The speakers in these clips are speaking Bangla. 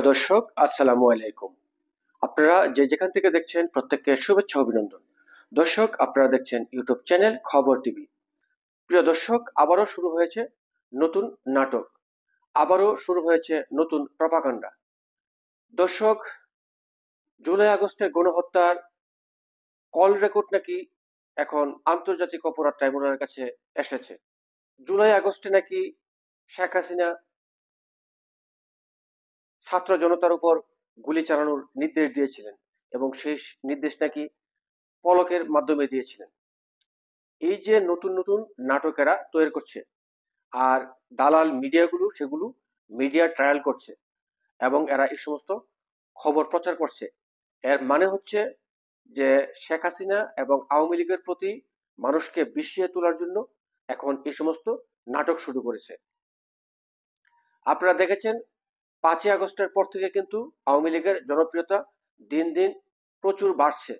দর্শক, আসসালামু আলাইকুম। আপনারা যে যেখান থেকে দেখছেন প্রত্যেককে শুভেচ্ছা অভিনন্দন। দর্শক, আপনারা দেখছেন ইউটিউব চ্যানেল খবর টিভি। প্রিয় দর্শক, আবারও শুরু হয়েছে নতুন নাটক, আবারও শুরু হয়েছে নতুন প্রপাগান্ডা। দর্শক, জুলাই আগস্টের গণহত্যার কল রেকর্ড নাকি এখন আন্তর্জাতিক অপরাধ ট্রাইব্যুনালের কাছে এসেছে। জুলাই আগস্টে নাকি শেখ হাসিনা ছাত্র জনতার উপর গুলি চালানোর নির্দেশ দিয়েছিলেন এবং সেই নির্দেশ নাকি পলকের মাধ্যমে দিয়েছিলেন। এই যে নতুন নতুন নাটকেরা তৈরি করছে আর দালাল মিডিয়াগুলো সেগুলো মিডিয়া ট্রায়াল করছে এবং এরা এই সমস্ত খবর প্রচার করছে। এর মানে হচ্ছে যে শেখ হাসিনা এবং আওয়ামী লীগের প্রতি মানুষকে বিষিয়ে তোলার জন্য এখন এই সমস্ত নাটক শুরু করেছে। আপনারা দেখেছেন 5ই আগস্টের পর থেকে কিন্তু আওয়ামী লীগের জনপ্রিয়তা দিন দিন প্রচুর বাড়ছে।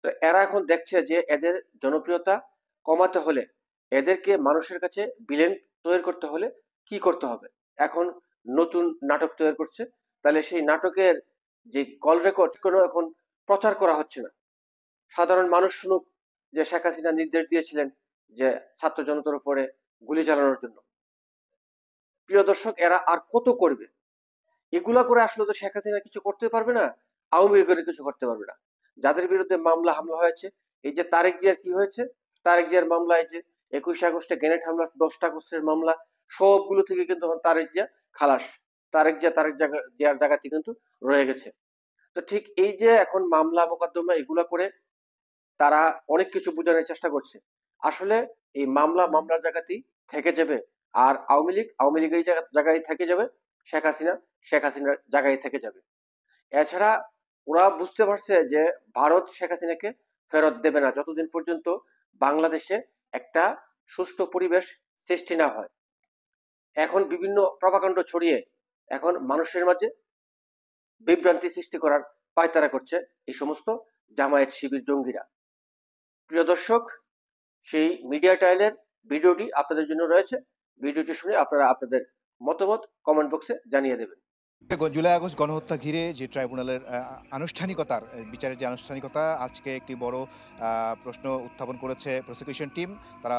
তো এরা এখন দেখছে যে এদের জনপ্রিয়তা কমাতে হলে, এদেরকে মানুষের কাছে ভিলেন তৈরি করতে হলে কি করতে হবে। এখন নতুন নাটক তৈরি করছে। তাহলে সেই নাটকের যে কল রেকর্ড কোনো এখন প্রচার করা হচ্ছে না। সাধারণ মানুষ শুনুক যে শেখ হাসিনা নির্দেশ দিয়েছিলেন যে ছাত্র জনতার উপরে গুলি চালানোর জন্য। প্রিয় দর্শক, এরা আর কত করবে? এগুলা করে আসলে তো শেখ হাসিনা কিছু করতে পারবে না, আওয়ামী লীগের কিছু করতে পারবে না। যাদের বিরুদ্ধে মামলা হামলা হয়েছে, এই যে তারেক জিয়ার কি হয়েছে, তারেক জিয়ার মামলা, এই যে 21 আগস্টে গ্রেনেড হামলা, 10 আগস্টের মামলা, সবগুলো থেকে কিন্তু তারেক জিয়া খালাস। তারেক জিয়ার জায়গাতে কিন্তু রয়ে গেছে। তো ঠিক এই যে এখন মামলা মোকদ্দমা এগুলা করে তারা অনেক কিছু বোঝানোর চেষ্টা করছে। আসলে এই মামলার জায়গাতেই থেকে যাবে, আর আওয়ামী লীগের জায়গায় থেকে যাবে, শেখ হাসিনার জায়গায় থেকে যাবে। এছাড়া ওরা বুঝতে পারছে যে ভারত শেখ হাসিনাকে ফেরত দেবে না যতদিন পর্যন্ত বাংলাদেশে একটা সুষ্ঠু পরিবেশ সৃষ্টি না হয়। এখন বিভিন্ন প্রপাগান্ড ছড়িয়ে এখন মানুষের মাঝে বিভ্রান্তি সৃষ্টি করার পায়তারা করছে এই সমস্ত জামায়াত শিবির জঙ্গিরা। প্রিয় দর্শক, সেই মিডিয়া ট্রায়ালের ভিডিওটি আপনাদের জন্য রয়েছে। ভিডিওটি শুনে আপনারা আপনাদের মতামত কমেন্ট বক্সে জানিয়ে দেবেন। জুলাই আগস্ট গণহত্যা ঘিরে যে ট্রাইব্যুনালের আনুষ্ঠানিকতার বিচারের যে আনুষ্ঠানিকতা, আজকে একটি বড় প্রশ্ন উত্থাপন করেছে প্রসিকিউশন টিম। তারা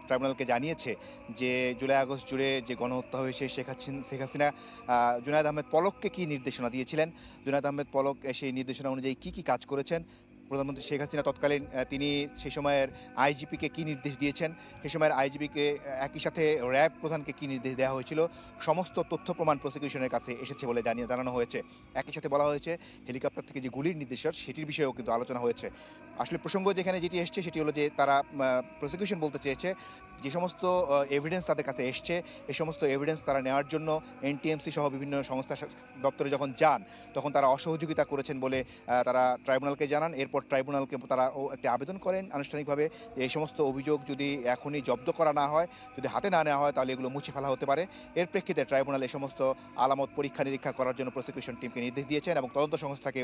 ট্রাইব্যুনালকে জানিয়েছে যে জুলাই আগস্ট জুড়ে যে গণহত্যা হয়েছে শেখ হাসিনা জুনায়েদ আহমেদ পলককে কী নির্দেশনা দিয়েছিলেন, জুনায়েদ আহমেদ পলক সেই নির্দেশনা অনুযায়ী কী কী কাজ করেছেন, প্রধানমন্ত্রী শেখ হাসিনা তৎকালীন তিনি সেই সময়ের আইজিপিকে কী নির্দেশ দিয়েছেন, সেই সময়ের আইজিপিকে একই সাথে র্যাব প্রধানকে কী নির্দেশ দেওয়া হয়েছিল, সমস্ত তথ্য প্রমাণ প্রসিকিউশনের কাছে এসেছে বলে জানানো হয়েছে। একই সাথে বলা হয়েছে হেলিকপ্টার থেকে যে গুলির নির্দেশ সেটির বিষয়েও কিন্তু আলোচনা হয়েছে। আসলে প্রসঙ্গ যেখানে যেটি এসছে সেটি হলো যে তারা প্রসিকিউশন বলতে চেয়েছে যে সমস্ত এভিডেন্স তাদের কাছে এসছে এই সমস্ত এভিডেন্স তারা নেওয়ার জন্য এনটিএমসি সহ বিভিন্ন সংস্থা দপ্তরে যখন যান তখন তারা অসহযোগিতা করেছেন বলে তারা ট্রাইব্যুনালকে জানান। এরপর ট্রাইব্যুনালকে তারা একটি আবেদন করেন আনুষ্ঠানিকভাবে এই সমস্ত অভিযোগ যদি এখনই জব্দ করা না হয়, যদি হাতে না নেওয়া হয়, তাহলে এগুলো মুছে ফেলা হতে পারে। এর প্রেক্ষিতে ট্রাইব্যুনাল এই সমস্ত আলামত পরীক্ষা নিরীক্ষা করার জন্য প্রসিকিউশন টিমকে নির্দেশ দিয়েছেন এবং তদন্ত সংস্থাকে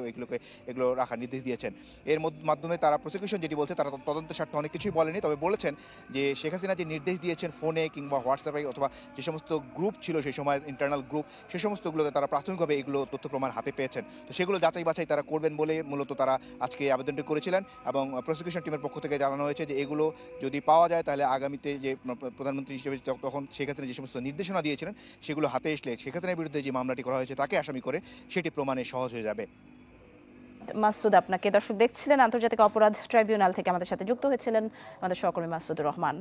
এগুলো রাখার নির্দেশ দিয়েছেন। এর মাধ্যমে তারা প্রসিকিউশন যেটি বলছে, তারা তদন্তের স্বার্থে অনেক কিছুই বলেনি, তবে বলেছেন যে শেখ হাসিনা যে নির্দেশ দিয়েছেন ফোনে কিংবা হোয়াটসঅ্যাপে অথবা যে সমস্ত গ্রুপ ছিল সেই সময় ইন্টারনাল গ্রুপ, সেই সমস্তগুলোতে তারা প্রাথমিকভাবে এগুলো তথ্য প্রমাণ হাতে পেয়েছেন। তো সেগুলো যাচাই বাছাই তারা করবেন বলে মূলত তারা আজকে আবেদনটি করেছিলেন এবং প্রসিকিউশন টিমের পক্ষ থেকে জানানো হয়েছে যে এগুলো যদি পাওয়া যায় তাহলে আগামীতে যে প্রধানমন্ত্রী হিসেবে তখন শেখ হাসিনা যে সমস্ত নির্দেশনা দিয়েছিলেন সেগুলো হাতে আসলে শেখ হাসিনার বিরুদ্ধে যে মামলাটি করা হয়েছে তাকে আসামি করে সেটি প্রমাণে সহজ হয়ে যাবে। মাসুদ, আপনাকে দর্শক দেখছিলেন আন্তর্জাতিক অপরাধ ট্রাইব্যুনাল থেকে আমাদের সাথে যুক্ত হয়েছিলেন আমাদের সহকর্মী মাসুদুর রহমান।